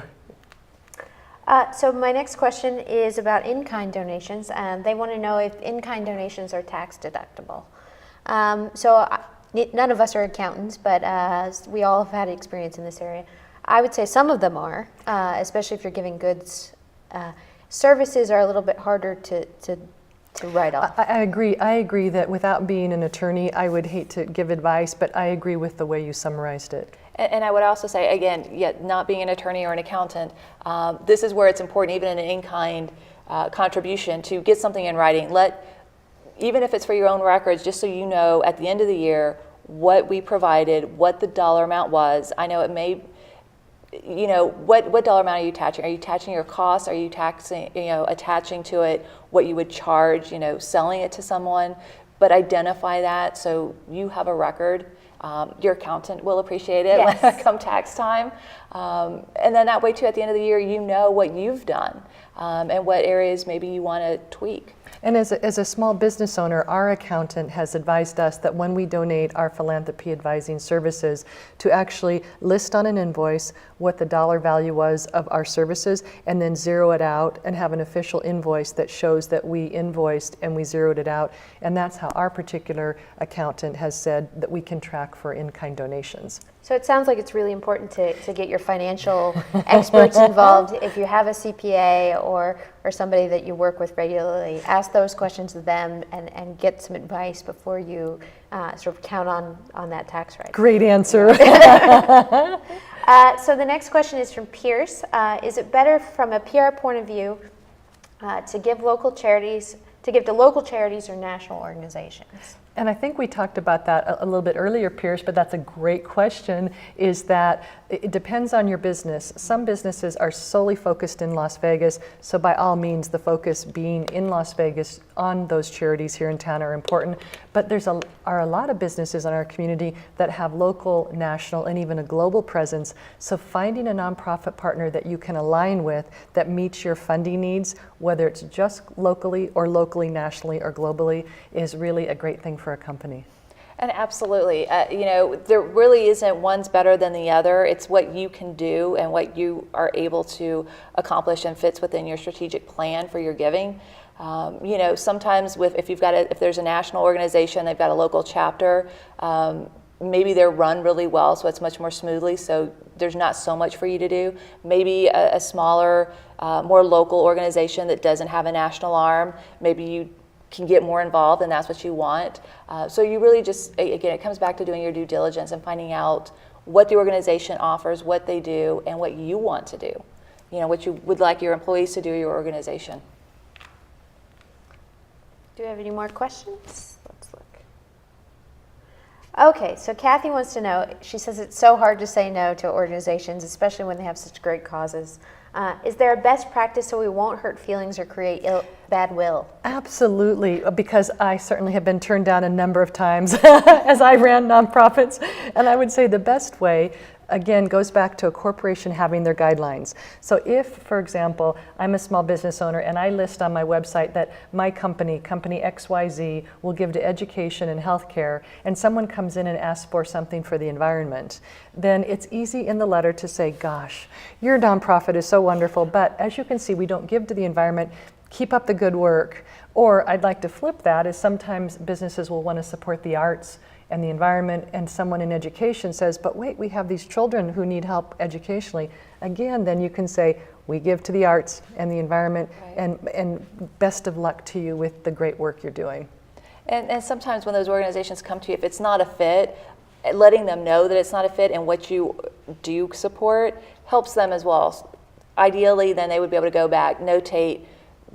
[SPEAKER 1] So my next question is about in-kind donations, and they want to know if in-kind donations are tax deductible. None of us are accountants, but we all have had experience in this area. I would say some of them are, especially if you're giving goods. Services are a little bit harder to write off.
[SPEAKER 2] I agree. I agree that without being an attorney, I would hate to give advice, but I agree with the way you summarized it.
[SPEAKER 3] And I would also say, again, not being an attorney or an accountant, this is where it's important, even in an in-kind contribution, to get something in writing. Even if it's for your own records, just so you know at the end of the year what we provided, what the dollar amount was. I know it may, what dollar amount are you attaching? Are you attaching your costs? Are you attaching to it what you would charge, selling it to someone? But identify that so you have a record. Your accountant will appreciate it when come tax time. And then that way too, at the end of the year, you know what you've done and what areas maybe you want to tweak.
[SPEAKER 2] And as a small business owner, our accountant has advised us that when we donate our philanthropy advising services, to actually list on an invoice what the dollar value was of our services, and then zero it out and have an official invoice that shows that we invoiced and we zeroed it out. And that's how our particular accountant has said that we can track for in-kind donations.
[SPEAKER 1] So it sounds like it's really important to get your financial experts involved. If you have a CPA or somebody that you work with regularly, ask those questions of them and get some advice before you sort of count on that tax write.
[SPEAKER 2] Great answer.
[SPEAKER 1] So the next question is from Pierce. Is it better from a PR point of view to give to local charities or national organizations?
[SPEAKER 2] And I think we talked about that a little bit earlier, Pierce, but that's a great question, is that it depends on your business. Some businesses are solely focused in Las Vegas, so by all means, the focus being in Las Vegas on those charities here in town are important. But are a lot of businesses in our community that have local, national, and even a global presence. So finding a nonprofit partner that you can align with that meets your funding needs, whether it's just locally, nationally, or globally, is really a great thing for a company.
[SPEAKER 3] And absolutely, there really isn't one's better than the other. It's what you can do and what you are able to accomplish and fits within your strategic plan for your giving. Sometimes if there's a national organization, they've got a local chapter, maybe they're run really well, so it's much more smoothly, so there's not so much for you to do. Maybe a smaller, more local organization that doesn't have a national arm, maybe you can get more involved and that's what you want. So you really again, it comes back to doing your due diligence and finding out what the organization offers, what they do, and what you want to do. What you would like your employees to do, your organization.
[SPEAKER 1] Do we have any more questions? Let's look. Okay, so Kathy wants to know, she says it's so hard to say no to organizations, especially when they have such great causes. Is there a best practice so we won't hurt feelings or create bad will?
[SPEAKER 2] Absolutely, because I certainly have been turned down a number of times as I ran nonprofits. And I would say the best way, again, goes back to a corporation having their guidelines. So if, for example, I'm a small business owner and I list on my website that my company XYZ, will give to education and healthcare, and someone comes in and asks for something for the environment, then it's easy in the letter to say, gosh, your nonprofit is so wonderful, but as you can see, we don't give to the environment. Keep up the good work. Or I'd like to flip that, is sometimes businesses will want to support the arts and the environment, and someone in education says, but wait, we have these children who need help educationally. Again, then you can say, we give to the arts and the environment,
[SPEAKER 3] Right.
[SPEAKER 2] and best of luck to you with the great work you're doing.
[SPEAKER 3] And sometimes when those organizations come to you, if it's not a fit, letting them know that it's not a fit and what you do support helps them as well. Ideally, then they would be able to go back, notate,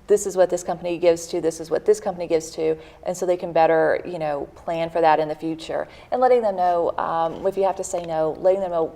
[SPEAKER 3] this is what this company gives to, this is what this company gives to, and so they can better, plan for that in the future. And letting them know, if you have to say no, letting them know,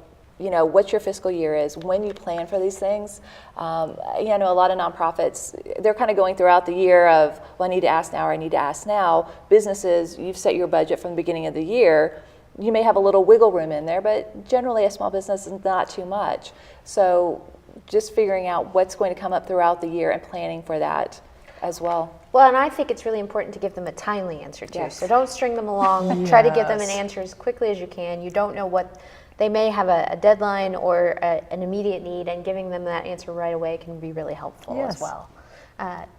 [SPEAKER 3] what your fiscal year is, when you plan for these things. A lot of nonprofits, they're kind of going throughout the year of, well, I need to ask now, or I need to ask now. Businesses, you've set your budget from the beginning of the year. You may have a little wiggle room in there, but generally a small business is not too much. So just figuring out what's going to come up throughout the year and planning for that as well.
[SPEAKER 1] Well, and I think it's really important to give them a timely answer too.
[SPEAKER 3] Yes.
[SPEAKER 1] So don't string them along. Try to give them an
[SPEAKER 2] Yes.
[SPEAKER 1] answer as quickly as you can. You don't know what they may have a deadline or an immediate need, and giving them that answer right away can be really helpful
[SPEAKER 2] Yes.
[SPEAKER 1] as well.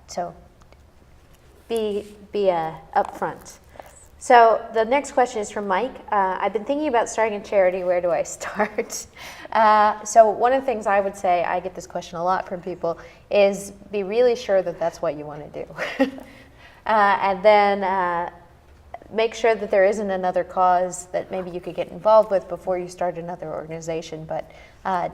[SPEAKER 1] So be upfront. So the next question is from Mike. I've been thinking about starting a charity. Where do I start? So one of the things I would say, I get this question a lot from people, is be really sure that that's what you want to do. And then make sure that there isn't another cause that maybe you could get involved with before you start another organization. But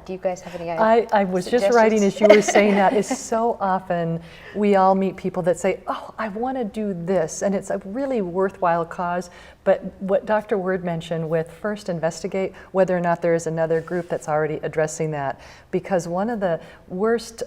[SPEAKER 1] do you guys have any ideas?
[SPEAKER 2] I was just writing as you were saying that, is so often we all meet people that say, oh, I want to do this, and it's a really worthwhile cause. But what Dr. Word mentioned with first investigate whether or not there is another group that's already addressing that. Because one of the worst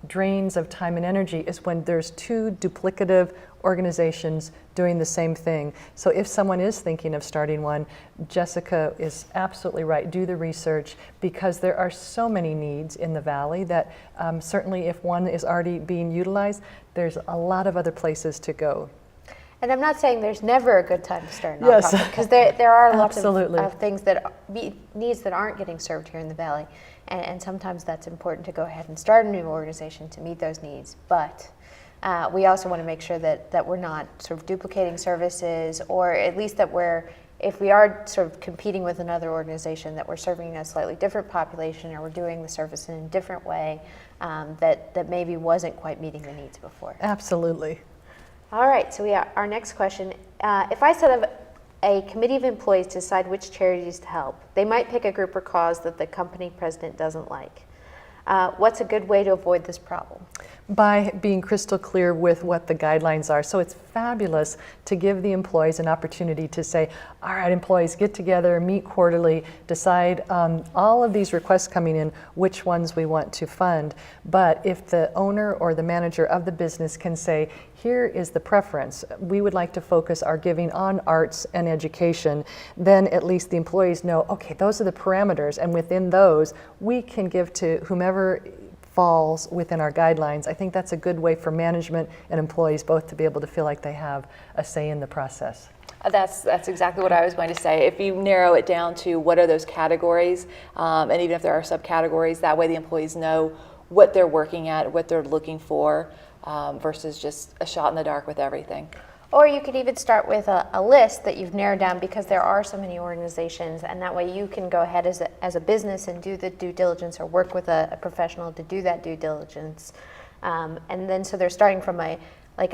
[SPEAKER 2] drains of time and energy is when there's two duplicative organizations doing the same thing. So if someone is thinking of starting one, Jessica is absolutely right. Do the research, because there are so many needs in the Valley that certainly if one is already being utilized, there's a lot of other places to go.
[SPEAKER 1] And I'm not saying there's never a good time to start a
[SPEAKER 2] Yes.
[SPEAKER 1] nonprofit, because there are lots
[SPEAKER 2] Absolutely.
[SPEAKER 1] of things needs that aren't getting served here in the Valley, and sometimes that's important to go ahead and start a new organization to meet those needs. But we also want to make sure that we're not sort of duplicating services, or at least that if we are sort of competing with another organization, that we're serving a slightly different population, or we're doing the service in a different way that maybe wasn't quite meeting the needs before.
[SPEAKER 2] Absolutely.
[SPEAKER 1] All right, so our next question. If I set up a committee of employees to decide which charities to help, they might pick a group or cause that the company president doesn't like. What's a good way to avoid this problem?
[SPEAKER 2] By being crystal clear with what the guidelines are. So it's fabulous to give the employees an opportunity to say, all right, employees, get together, meet quarterly, decide on all of these requests coming in, which ones we want to fund. But if the owner or the manager of the business can say, here is the preference, we would like to focus our giving on arts and education, then at least the employees know, okay, those are the parameters, and within those, we can give to whomever falls within our guidelines. I think that's a good way for management and employees both to be able to feel like they have a say in the process.
[SPEAKER 3] That's exactly what I was going to say. If you narrow it down to what are those categories, and even if there are subcategories, that way the employees know what they're working at, what they're looking for, versus just a shot in the dark with everything.
[SPEAKER 1] Or you could even start with a list that you've narrowed down, because there are so many organizations, and that way you can go ahead as a business and do the due diligence, or work with a professional to do that due diligence. And then so they're starting from a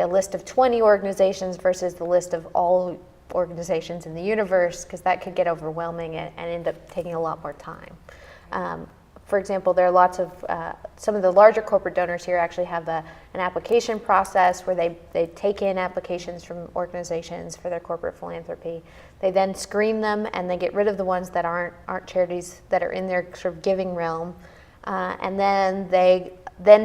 [SPEAKER 1] list of 20 organizations versus the list of all organizations in the universe, because that could get overwhelming and end up taking a lot more time. For example, there are lots of, some of the larger corporate donors here actually have an application process where they take in applications from organizations for their corporate philanthropy. They then screen them, and they get rid of the ones that aren't charities that are in their sort of giving realm, and then they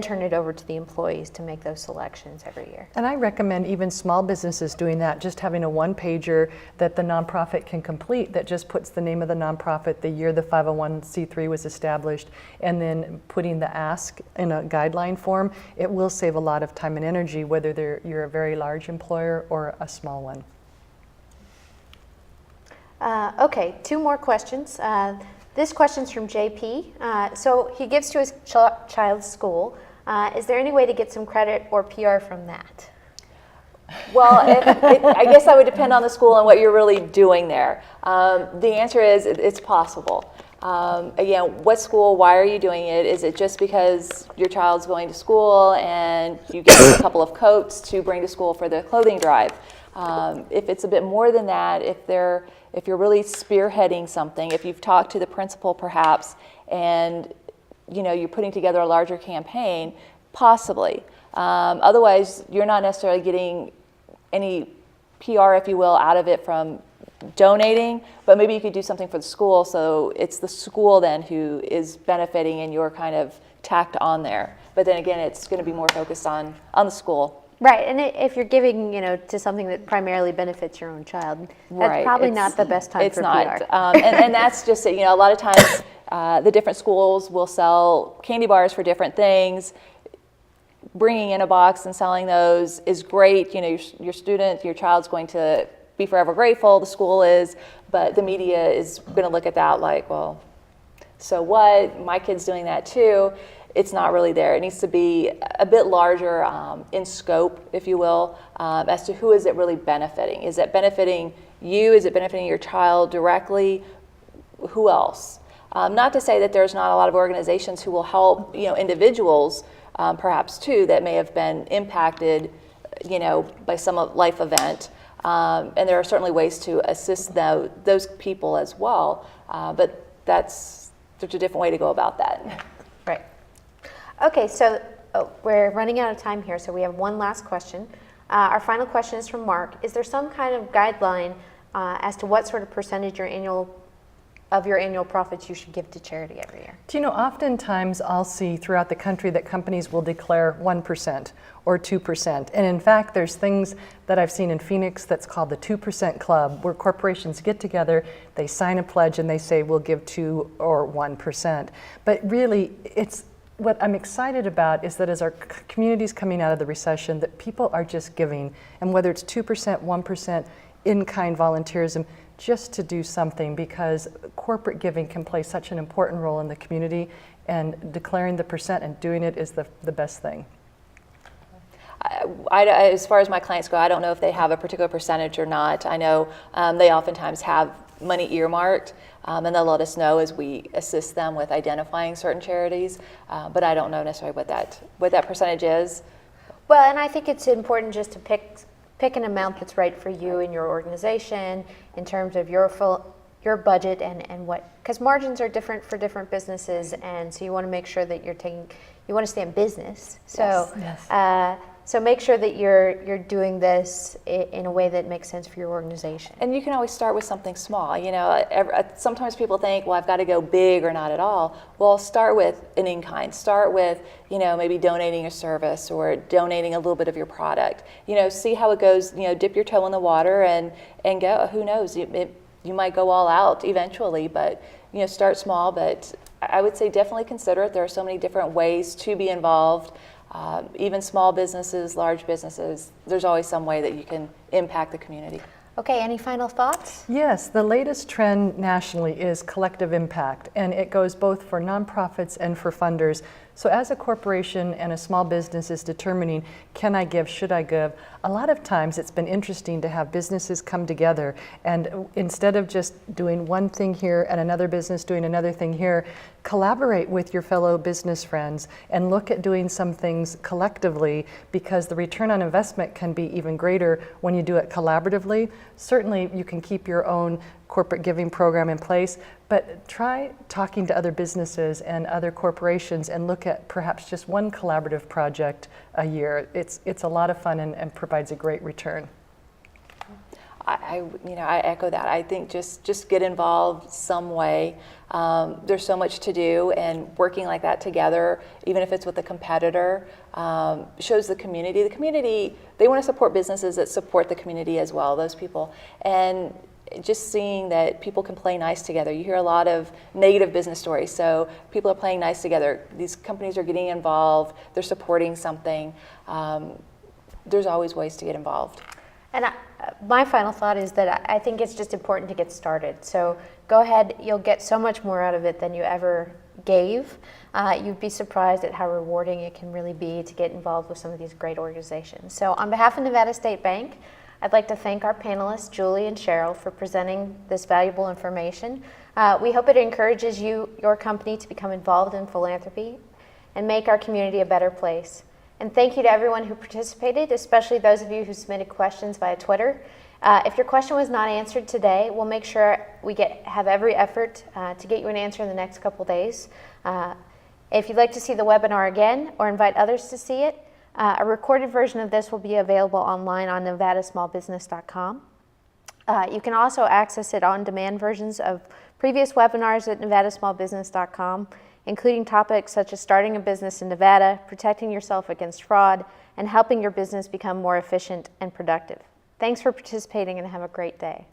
[SPEAKER 1] turn it over to the employees to make those selections every year.
[SPEAKER 2] And I recommend even small businesses doing that, just having a one-pager that the nonprofit can complete that just puts the name of the nonprofit, the year the 501c3 was established, and then putting the ask in a guideline form. It will save a lot of time and energy, whether you're a very large employer or a small one.
[SPEAKER 1] Okay, two more questions. This question's from JP. So he gives to his child's school. Is there any way to get some credit or PR from that?
[SPEAKER 3] Well, I guess that would depend on the school and what you're really doing there. The answer is it's possible. Again, what school, why are you doing it? Is it just because your child's going to school and you get a couple of coats to bring to school for the clothing drive? If it's a bit more than that, if you're really spearheading something, if you've talked to the principal perhaps, and you're putting together a larger campaign, possibly. Otherwise, you're not necessarily getting any PR, if you will, out of it from donating, but maybe you could do something for the school, so it's the school then who is benefiting and you're kind of tacked on there. But then again, it's going to be more focused on the school.
[SPEAKER 1] Right, and if you're giving, to something that primarily benefits your own child, that's probably not the best time for PR.
[SPEAKER 3] It's not, and that's just it. A lot of times the different schools will sell candy bars for different things. Bringing in a box and selling those is great. Your student, your child's going to be forever grateful, the school is, but the media is going to look at that like, well, so what? My kid's doing that too. It's not really there. It needs to be a bit larger in scope, if you will, as to who is it really benefiting. Is it benefiting you? Is it benefiting your child directly? Who else? Not to say that there's not a lot of organizations who will help individuals perhaps too that may have been impacted by some life event. And there are certainly ways to assist those people as well, but there's a different way to go about that.
[SPEAKER 1] Right. Okay, so we're running out of time here, so we have one last question. Our final question is from Mark. Is there some kind of guideline as to what sort of percentage of your annual profits you should give to charity every year?
[SPEAKER 2] Oftentimes I'll see throughout the country that companies will declare 1% or 2%. And in fact, there's things that I've seen in Phoenix that's called the 2% Club, where corporations get together, they sign a pledge, and they say we'll give 2 or 1%. But really, what I'm excited about is that as our community's coming out of the recession, that people are just giving, and whether it's 2%, 1%, in-kind volunteerism, just to do something, because corporate giving can play such an important role in the community, and declaring the percent and doing it is the best thing.
[SPEAKER 3] As far as my clients go, I don't know if they have a particular percentage or not. I know they oftentimes have money earmarked, and they'll let us know as we assist them with identifying certain charities, but I don't know necessarily what that percentage is.
[SPEAKER 1] Well, and I think it's important just to pick an amount that's right for you and your organization in terms of your budget and what, because margins are different for different businesses, and so you want to make sure that you want to stay in business. So,
[SPEAKER 2] Yes.
[SPEAKER 1] So make sure that you're doing this in a way that makes sense for your organization.
[SPEAKER 3] And you can always start with something small. Sometimes people think, well, I've got to go big or not at all. Well, start with an in-kind. Start with, maybe donating a service or donating a little bit of your product. See how it goes. Dip your toe in the water and go. Who knows? You might go all out eventually, but start small. But I would say definitely consider it. There are so many different ways to be involved. Even small businesses, large businesses, there's always some way that you can impact the community.
[SPEAKER 1] Okay, any final thoughts?
[SPEAKER 2] Yes, the latest trend nationally is collective impact, and it goes both for nonprofits and for funders. So as a corporation and a small business is determining, can I give, should I give, a lot of times it's been interesting to have businesses come together, and instead of just doing one thing here and another business doing another thing here, collaborate with your fellow business friends and look at doing some things collectively, because the return on investment can be even greater when you do it collaboratively. Certainly you can keep your own corporate giving program in place, but try talking to other businesses and other corporations and look at perhaps just one collaborative project a year. It's a lot of fun and provides a great return.
[SPEAKER 3] I echo that. I think just get involved some way. There's so much to do, and working like that together, even if it's with a competitor, shows the community. The community, they want to support businesses that support the community as well, those people. And just seeing that people can play nice together. You hear a lot of negative business stories, so people are playing nice together. These companies are getting involved, they're supporting something. There's always ways to get involved.
[SPEAKER 1] And my final thought is that I think it's just important to get started. So go ahead, you'll get so much more out of it than you ever gave. You'd be surprised at how rewarding it can really be to get involved with some of these great organizations. So on behalf of Nevada State Bank, I'd like to thank our panelists, Julie and Cheryl, for presenting this valuable information. We hope it encourages your company to become involved in philanthropy and make our community a better place. And thank you to everyone who participated, especially those of you who submitted questions via Twitter. If your question was not answered today, we'll make sure we have every effort to get you an answer in the next couple days. If you'd like to see the webinar again or invite others to see it, a recorded version of this will be available online on nevadasmallbusiness.com. You can also access it on-demand versions of previous webinars at nevadasmallbusiness.com, including topics such as starting a business in Nevada, protecting yourself against fraud, and helping your business become more efficient and productive. Thanks for participating and have a great day.